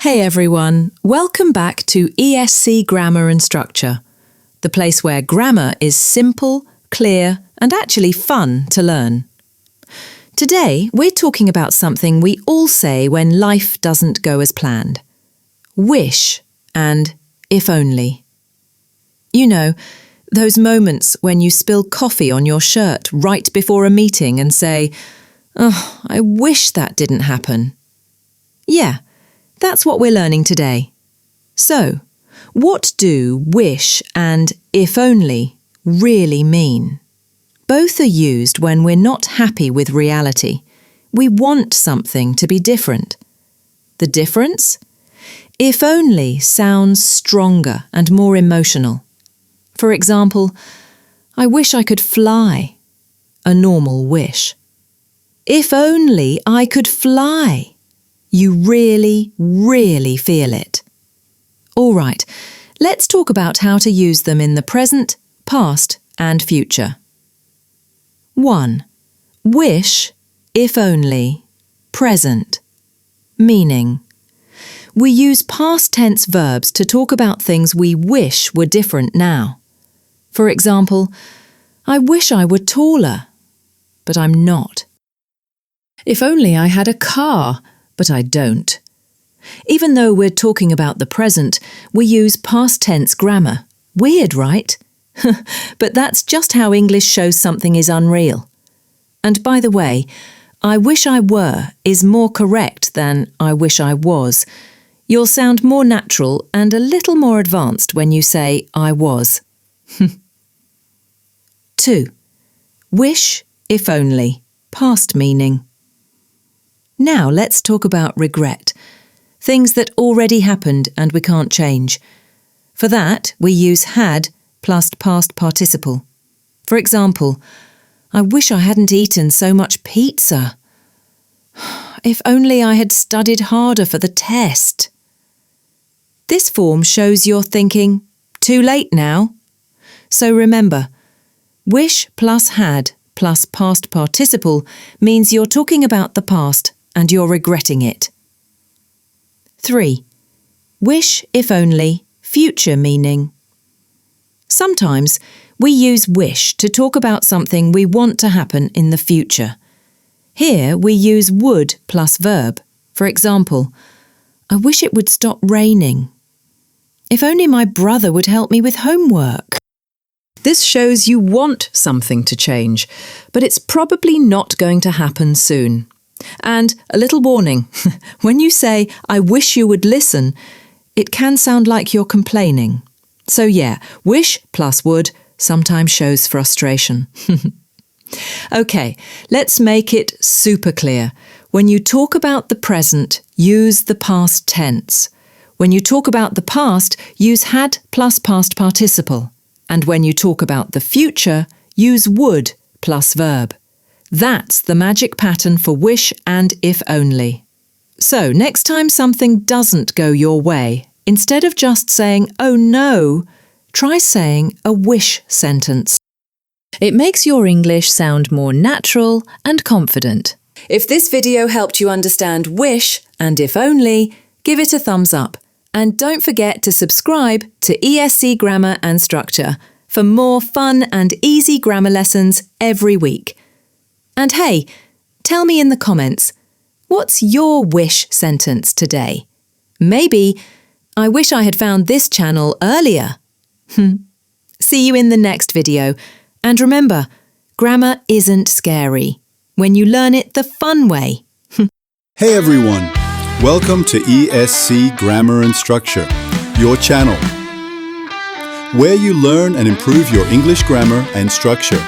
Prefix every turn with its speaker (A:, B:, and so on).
A: Hey everyone, welcome back to ESC Grammar and Structure, the place where grammar is simple, clear and actually fun to learn. Today we're talking about something we all say when life doesn't go as planned. Wish and if only. You know, those moments when you spill coffee on your shirt right before a meeting and say, "Oh, I wish that didn't happen." Yeah. That's what we're learning today. So, what do wish and if only really mean? Both are used when we're not happy with reality. We want something to be different. The difference? If only sounds stronger and more emotional. For example, I wish I could fly. A normal wish. If only I could fly. You really, really feel it. All right, let's talk about how to use them in the present, past and future. 1. Wish, if only, present. Meaning. We use past tense verbs to talk about things we wish were different now. For example, I wish I were taller, but I'm not. If only I had a car, but I don't. Even though we're talking about the present, we use past tense grammar. Weird, right? But that's just how English shows something is unreal. And by the way, I wish I were is more correct than I wish I was. You'll sound more natural and a little more advanced when you say I was. 2. Wish, if only, past meaning. Now let's talk about regret, things that already happened and we can't change. For that, we use had plus past participle. For example, I wish I hadn't eaten so much pizza. If only I had studied harder for the test. This form shows you're thinking, too late now. So remember, wish plus had plus past participle means you're talking about the past and you're regretting it. 3. Wish, if only, future meaning. Sometimes we use wish to talk about something we want to happen in the future. Here we use would plus verb. For example, I wish it would stop raining. If only my brother would help me with homework. This shows you want something to change, but it's probably not going to happen soon. And a little warning, when you say, I wish you would listen, it can sound like you're complaining. So yeah, wish plus would sometimes shows frustration. Okay, let's make it super clear. When you talk about the present, use the past tense. When you talk about the past, use had plus past participle. And when you talk about the future, use would plus verb. That's the magic pattern for wish and if only. So next time something doesn't go your way, instead of just saying, oh no, try saying a wish sentence. It makes your English sound more natural and confident. If this video helped you understand wish and if only, give it a thumbs up. And don't forget to subscribe to ESC Grammar and Structure for more fun and easy grammar lessons every week. And hey, tell me in the comments, what's your wish sentence today? Maybe, I wish I had found this channel earlier. See you in the next video. And remember, grammar isn't scary when you learn it the fun way.
B: Hey everyone, welcome to ESC Grammar and Structure, your channel, where you learn and improve your English grammar and structure.